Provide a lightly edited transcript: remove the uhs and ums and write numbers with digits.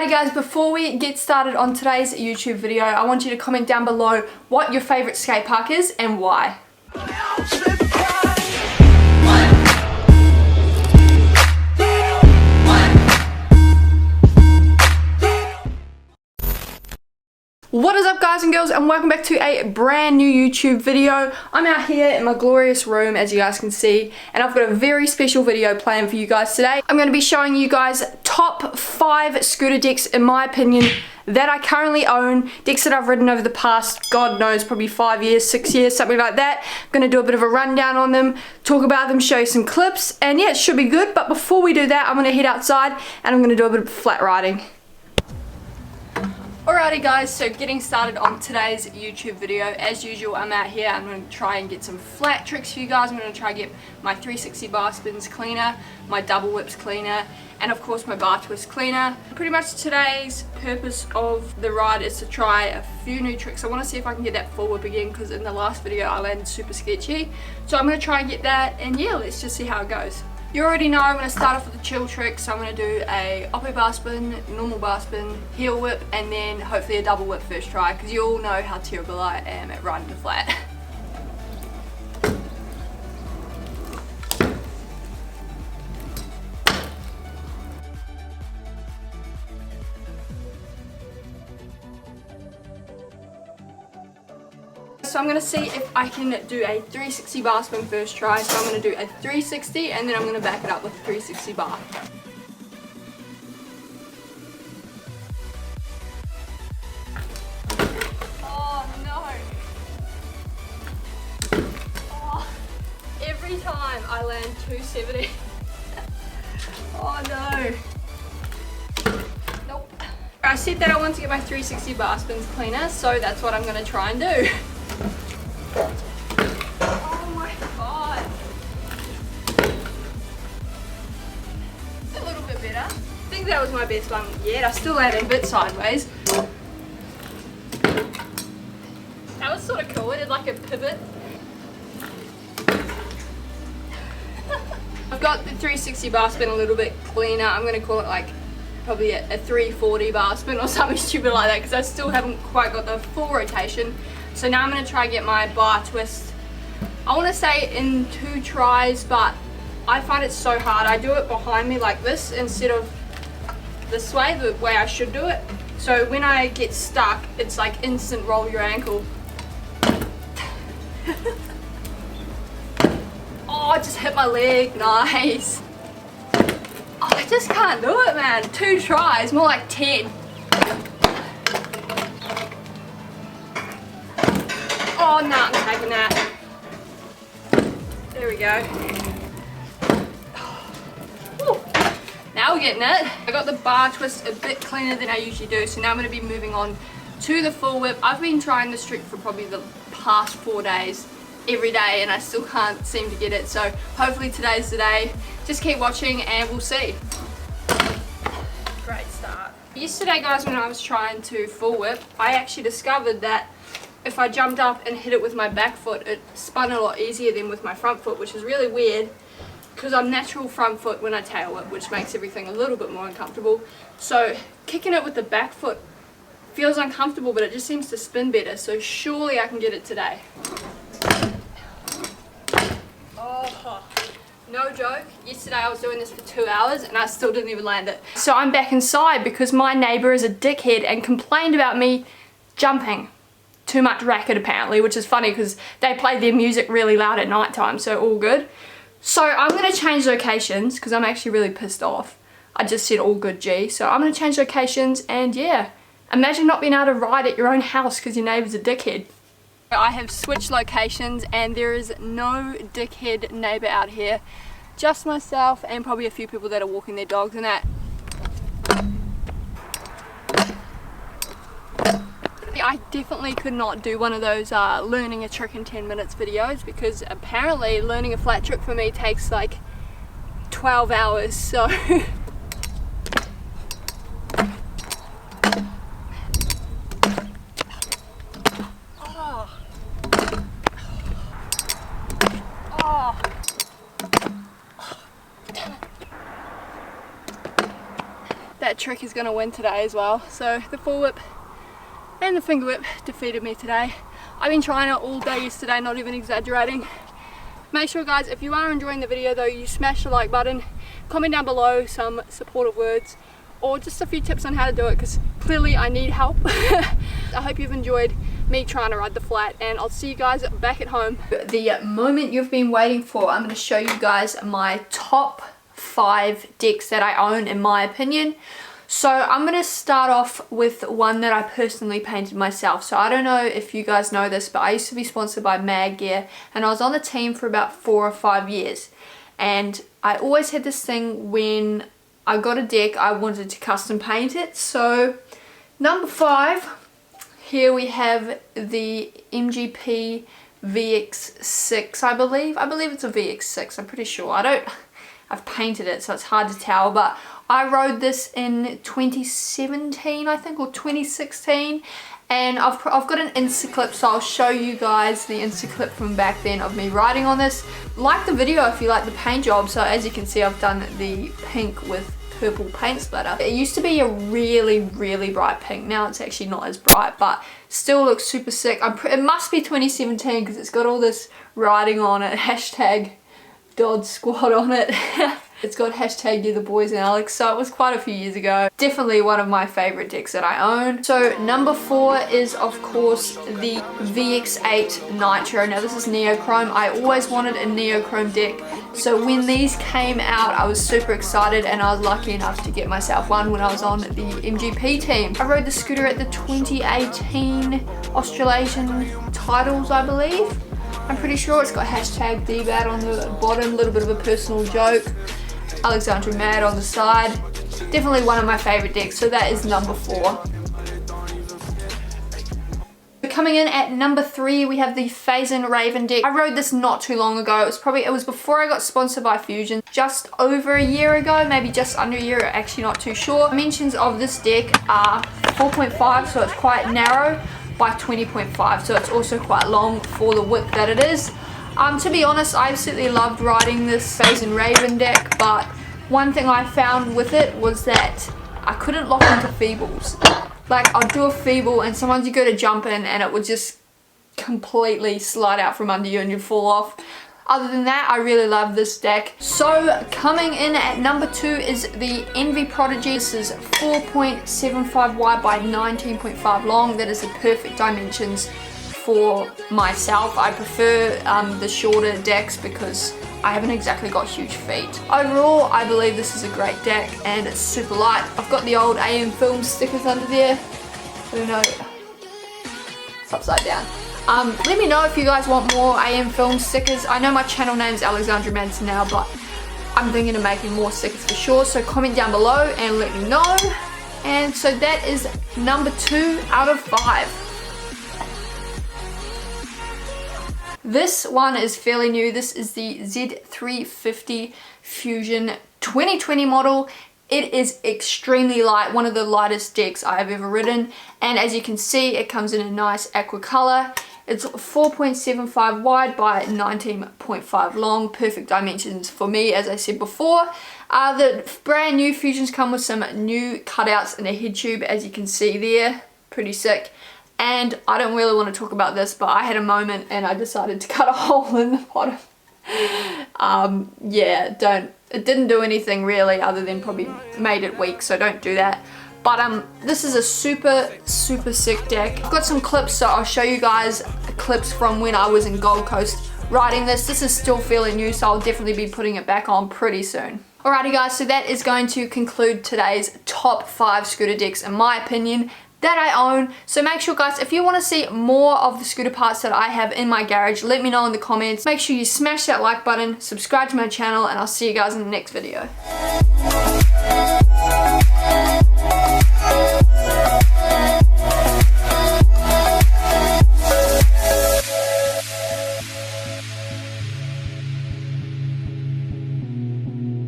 Alrighty guys, before we get started on today's YouTube video, I want you to comment down below what your favourite skate park is and why. What is up guys and girls, and welcome back to a brand new YouTube video. I'm out here in my glorious room, as you guys can see, and I've got a very special video planned for you guys today. I'm going to be showing you guys top 5 scooter decks in my opinion that I currently own, decks that I've ridden over the past, God knows, probably 5 years, 6 years, something like that. I'm going to do a bit of a rundown on them, talk about them, show you some clips, and yeah, it should be good. But before we do that, I'm going to head outside and I'm going to do a bit of flat riding. Alrighty guys, so getting started on today's YouTube video, as usual I'm out here, I'm going to try and get some flat tricks for you guys. I'm going to try and get my 360 bar spins cleaner, my double whips cleaner, and of course my bar twist cleaner. Pretty much today's purpose of the ride is to try a few new tricks. I want to see if I can get that full whip again, because in the last video I landed super sketchy. So I'm going to try and get that, and yeah, let's just see how it goes. You already know I'm going to start off with the chill trick, so I'm going to do a oppo bar spin, normal bar spin, heel whip, and then hopefully a double whip first try, because you all know how terrible I am at riding the flat. So I'm going to see if I can do a 360 bar spin first try. So I'm going to do a 360 and then I'm going to back it up with a 360 bar. Oh no. Oh, every time I land 270. Oh no. Nope. I said that I want to get my 360 bar spins cleaner, so that's what I'm going to try and do. Oh my god. It's a little bit better. I think that was my best one yet. I still landed a bit sideways. That was sort of cool. It did like a pivot. I've got the 360 bar spin a little bit cleaner. I'm going to call it like probably a 340 bar spin or something stupid like that, because I still haven't quite got the full rotation. So now I'm going to try and get my bar twist, I want to say in 2 tries, but I find it so hard. I do it behind me like this instead of this way, the way I should do it. So when I get stuck, it's like instant roll your ankle. Oh, I just hit my leg, nice. Oh, I just can't do it, man. 2 tries, more like 10. Oh no, I'm taking that. There we go. Woo. Now we're getting it. I got the bar twist a bit cleaner than I usually do, so now I'm going to be moving on to the full whip. I've been trying this trick for probably the past 4 days, every day, and I still can't seem to get it, so hopefully today's the day. Just keep watching and we'll see. Great start. Yesterday guys, when I was trying to full whip, I actually discovered that if I jumped up and hit it with my back foot, it spun a lot easier than with my front foot, which is really weird because I'm natural front foot when I tail whip, which makes everything a little bit more uncomfortable. So kicking it with the back foot feels uncomfortable, but it just seems to spin better, so surely I can get it today. Oh, no joke, yesterday I was doing this for 2 hours and I still didn't even land it. So I'm back inside because my neighbour is a dickhead and complained about me jumping. Too much racket apparently, which is funny because they play their music really loud at night time, so all good. So I'm going to change locations because I'm actually really pissed off. I just said all good G, so I'm going to change locations, and yeah, imagine not being able to ride at your own house because your neighbour's a dickhead. I have switched locations and there is no dickhead neighbour out here, just myself and probably a few people that are walking their dogs and that. I definitely could not do one of those learning a trick in 10 minutes videos, because apparently learning a flat trick for me takes like 12 hours, so oh. Oh. trick is going to win today as well. So the forewhip and the finger whip defeated me today. I've been trying it all day yesterday, not even exaggerating. Make sure guys, if you are enjoying the video though, you smash the like button, comment down below some supportive words or just a few tips on how to do it, because clearly I need help. I hope you've enjoyed me trying to ride the flat, and I'll see you guys back at home. The moment you've been waiting for, I'm going to show you guys my top 5 decks that I own in my opinion. So I'm going to start off with one that I personally painted myself. So I don't know if you guys know this, but I used to be sponsored by Mag Gear, and I was on the team for about 4 or 5 years. And I always had this thing when I got a deck, I wanted to custom paint it. So number 5, here we have the MGP VX6, I believe. I believe it's a VX6, I'm pretty sure. I've painted it, so it's hard to tell, but I rode this in 2017, I think, or 2016, and I've got an Insta clip, so I'll show you guys the Insta clip from back then of me riding on this. Like the video if you like the paint job. So as you can see, I've done the pink with purple paint splatter. It used to be a really bright pink. Now it's actually not as bright, but still looks super sick. It must be 2017 because it's got all this writing on it, hashtag Dodd Squad on it. It's got hashtag you the boys and Alex, so it was quite a few years ago. Definitely one of my favorite decks that I own. So number 4 is of course the VX8 Nitro. Now this is neochrome. I always wanted a neochrome deck, so when these came out I was super excited, and I was lucky enough to get myself one when I was on the MGP team. I rode the scooter at the 2018 Australasian titles, I believe. I'm pretty sure it's got hashtag DBAT on the bottom, a little bit of a personal joke. Alexandra mad on the side. Definitely one of my favorite decks, so that is number 4. Coming in at number 3, we have the Phase-In Raven deck. I rode this not too long ago. It was before I got sponsored by Fusion, just over a year ago, maybe just under a year, actually not too sure. Dimensions of this deck are 4.5, so it's quite narrow, by 20.5, so it's also quite long for the width that it is. To be honest, I absolutely loved riding this Phase-In Raven deck, but one thing I found with it was that I couldn't lock into feebles. Like, I'd do a feeble and sometimes you go to jump in and it would just completely slide out from under you and you'd fall off. Other than that, I really love this deck. So coming in at number 2 is the Envy Prodigy. This is 4.75 wide by 19.5 long. That is the perfect dimensions for myself. I prefer the shorter decks because I haven't exactly got huge feet. Overall, I believe this is a great deck and it's super light. I've got the old amfilms stickers under there. I don't know. It's upside down. Let me know if you guys want more amfilms stickers. I know my channel name's Alexandra Madsen now, but I'm thinking of making more stickers for sure. So comment down below and let me know. And so that is number 2 out of 5. This one is fairly new. This is the Z350 Fusion 2020 model. It is extremely light, one of the lightest decks I have ever ridden. And as you can see, it comes in a nice aqua color. It's 4.75 wide by 19.5 long. Perfect dimensions for me, as I said before. The brand new Fusions come with some new cutouts in the head tube, as you can see there. Pretty sick. And I don't really want to talk about this, but I had a moment and I decided to cut a hole in the bottom. Yeah, it didn't do anything really other than probably made it weak, so don't do that. But this is a super sick deck. I've got some clips, so I'll show you guys clips from when I was in Gold Coast riding this. This is still fairly new, so I'll definitely be putting it back on pretty soon. Alrighty guys, so that is going to conclude today's top 5 scooter decks in my opinion that I own. So make sure guys, if you want to see more of the scooter parts that I have in my garage, let me know in the comments. Make sure you smash that like button, subscribe to my channel, and I'll see you guys in the next video.